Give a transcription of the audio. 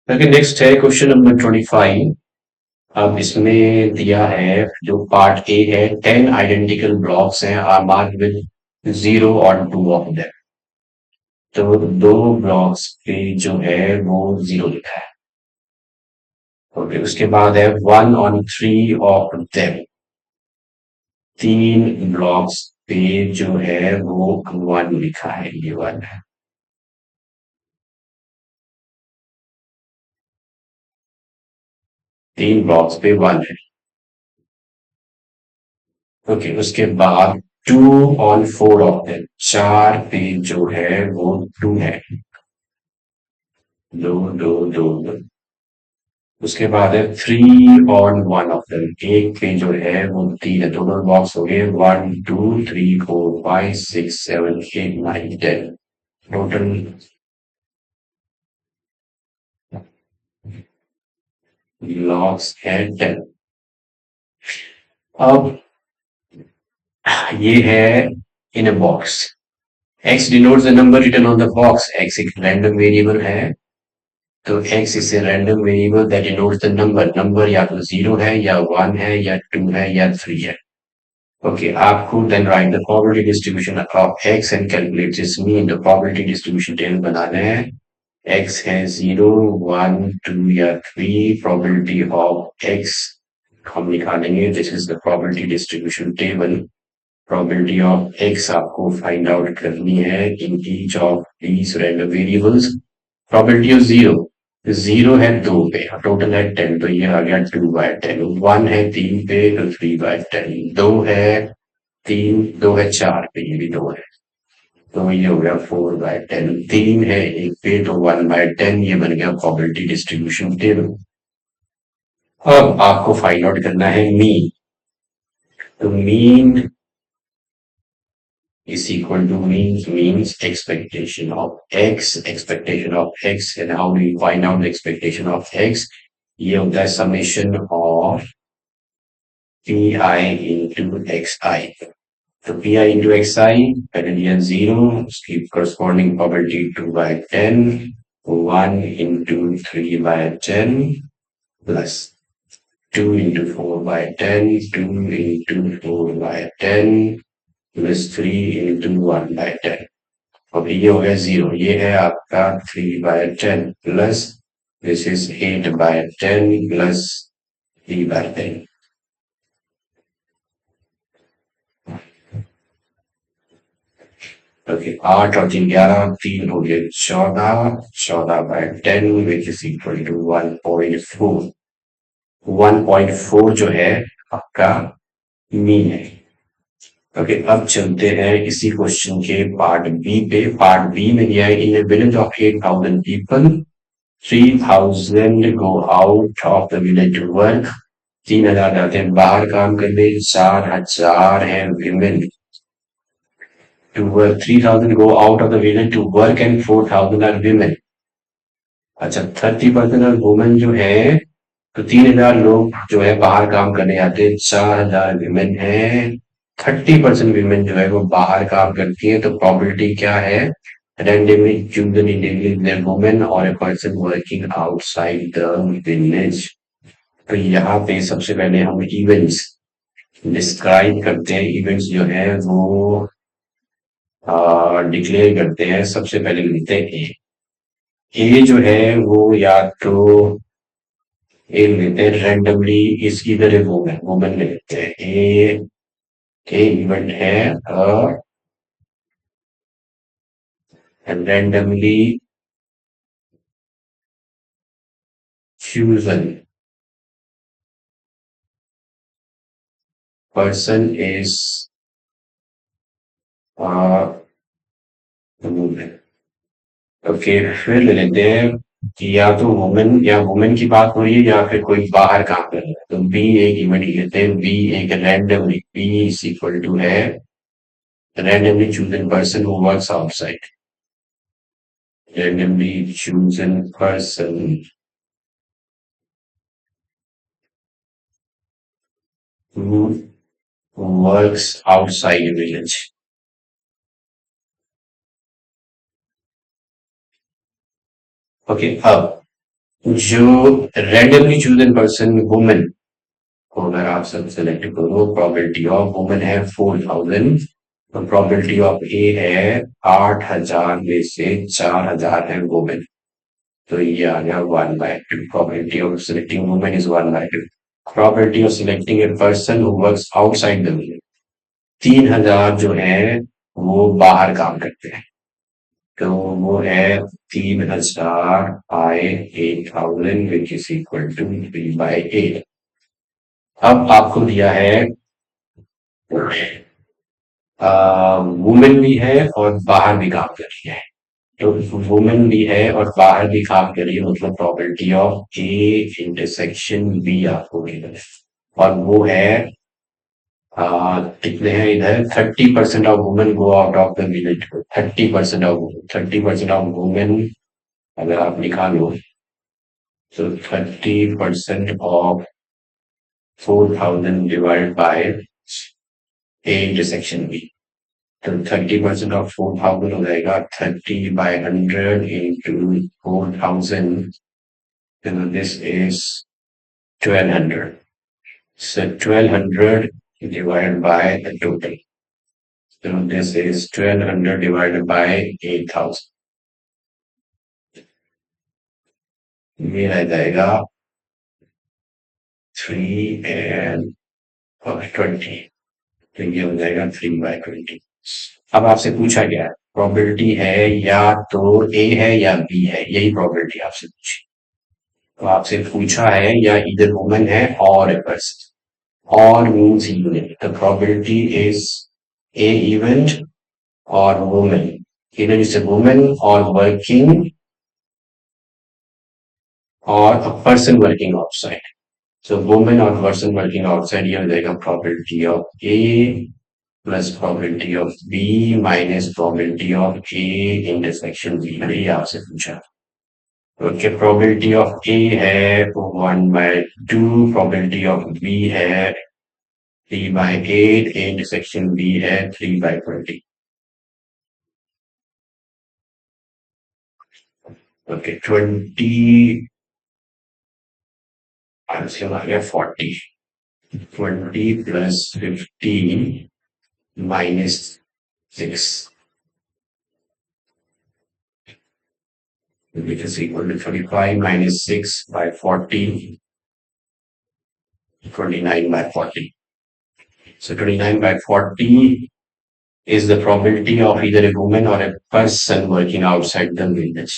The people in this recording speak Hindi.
ओके, नेक्स्ट है क्वेश्चन नंबर 25। अब इसमें दिया है जो पार्ट ए है, 10 आइडेंटिकल ब्लॉक्स हैं आर मार्क्ड विद 0 और 2 ऑफ देम। तो दो ब्लॉक्स पे जो है वो 0 लिखा है। ओके, उसके बाद है 1 on 3 ऑफ देम। तीन ब्लॉक्स पे जो है वो 1 लिखा है, ये 1 है। तीन ब्लॉक्स पे 1 है। ओके, उसके बाद 2 on 4 ऑफ देम, चार पे जो है वो 2 है। दो दो दो दो। उसके बाद है 3 on 1 ऑफ देम, एक पे जो है वो 3 है। टोटल बॉक्स हो गए 1 2 3 4 5 6 7 8 9 10। टोटल ब्लॉक्स है 10। अब ये है in a box. X denotes the number written on the box. X एक रैंडम वेरिएबल है, तो X is a random variable that denotes the number. Number या तो 0 है या 1 है या 2 है या 3 है। ओके, आपको then write the probability distribution of X and calculate this mean. The probability distribution table बनाना है। एक्स है 0 1 2 या 3। प्रोबेबिलिटी ऑफ एक्स हम निकालेंगे। This is the probability distribution table. Probability of x आपको फाइंड आउट करनी है in each of these random variables. Probability of 0, 0 है 2 पे, टोटल है 10, तो ये आ गया 2/10। 1 है 3 पे, तो 3/10। 2 है 4 पे, ये भी 2 है, तो ये हो गया 4/10। 3 है 1 पे, तो 1/10। ये बन गया प्रोबेबिलिटी डिस्ट्रीब्यूशन टेबल। अब आपको फाइंड आउट करना है मीन। तो mean is equal to means expectation of x, and how do you find out the expectation of x? ये होता है summation of pi into xi। तो pi into xi पहले दिया 0, उसकी corresponding probability 2/10, 1 into 3/10 plus 2 into 4/10, 2 into 4/10 plus 3 into 1/10। अब ये हो गया 0, ये है आपका 3/10 plus this is 8/10 plus 3/10। Okay, 8 और 3 11, 3 हो गए 14, 14/10 विच इज इक्वल टू 1.4। 1.4 जो है आपका मीन है। ओके, अब चलते हैं इसी क्वेश्चन के पार्ट बी पे। पार्ट बी में दिया है in a village of 8,000 people, 3,000 go out of the village to work। 3,000 जाते हैं बाहर काम करने, 4,000 है women to work। 3,000 go out of the village to work and 4,000 are women। अच्छा, 30% और वुमेन जो है, तो 3,000 लोग जो है बाहर काम करने जाते हैं, 4,000 विमेन है। 30% विमेन जो है वो बाहर काम करती है, तो प्रोबेबिलिटी क्या है? randomly choose an individual woman or a person working outside the village। तो यहाँ पे सबसे पहले हम इवेंट्स डिस्क्राइब करते हैं। इवेंट्स जो है वो डिक्लेयर करते हैं। सबसे पहले लिखते हैं ए जो है वो या तो ए लेते हैं रैंडमली, इस इधर है वुमेन, वुमेन ले लेते हैं। ए इवेंट है randomly chosen person is woman। Okay, फिर ले लेते हैं कि या तो वुमेन की बात हो रही है या फिर कोई बाहर काम कर रहा है, तो बी एक इवेंट लेते हैं। बी एक रैंडमली, बी इज इक्वल टू है randomly chosen person who works outside। randomly chosen person who works outside a village। Okay, अब जो रैंडमली चूजन पर्सन वुमेन को अगर आप सब सेलेक्ट करो, प्रोबेबिलिटी ऑफ वुमेन है 4000, तो प्रोबेबिलिटी ऑफ ए है 8000 में से 4000 है वुमेन, तो ये आ गया 1/2. Probability of selecting women is 1/2. Probability of selecting a person who works outside the village, 3000 जो है वो बाहर काम करते हैं, तो वो है 3000 by 8000 which is equal to 3/8. अब आपको दिया है वुमेन भी है और बाहर भी काम कर रही है, तो वुमेन भी है और बाहर भी काम कर रही है, मतलब probability of A intersection B आपको गिवन है, और वो है कितने हैं इधर, 30% of women go out of the village. 30% of women अगर आप निकालो, तो 30% of 4000 divide by A intersection B, तो 30% ऑफ 4000 हो जाएगा 30/100 into 4000, so this is 1200. So 1200 divided by the total. So this is 1200 divided by 8000. ये रह जाएगा 3 and 20, तो ये हो जाएगा 3/20. अब आपसे पूछा गया है प्रोबेबिलिटी है या तो ए है या बी है, यही प्रोबेबिलिटी आपसे पूछी. तो आपसे पूछा है या इधर वुमेन है और a person, or means unit. The probability is a event or woman. Either it's a woman or working or a person working outside. So woman or person working outside, here the probability of A plus probability of B minus probability of A intersection B. ये आपसे पूछा. Okay, probability of A है 1/2, probability of B है 3/8, A intersection B है 3/20. Okay, 20, आंसर आ गया 40. 20 plus 15 minus 6, which is equal to 35 minus 6 by 40, 29/40. So 29/40 is the probability of either a woman or a person working outside the village.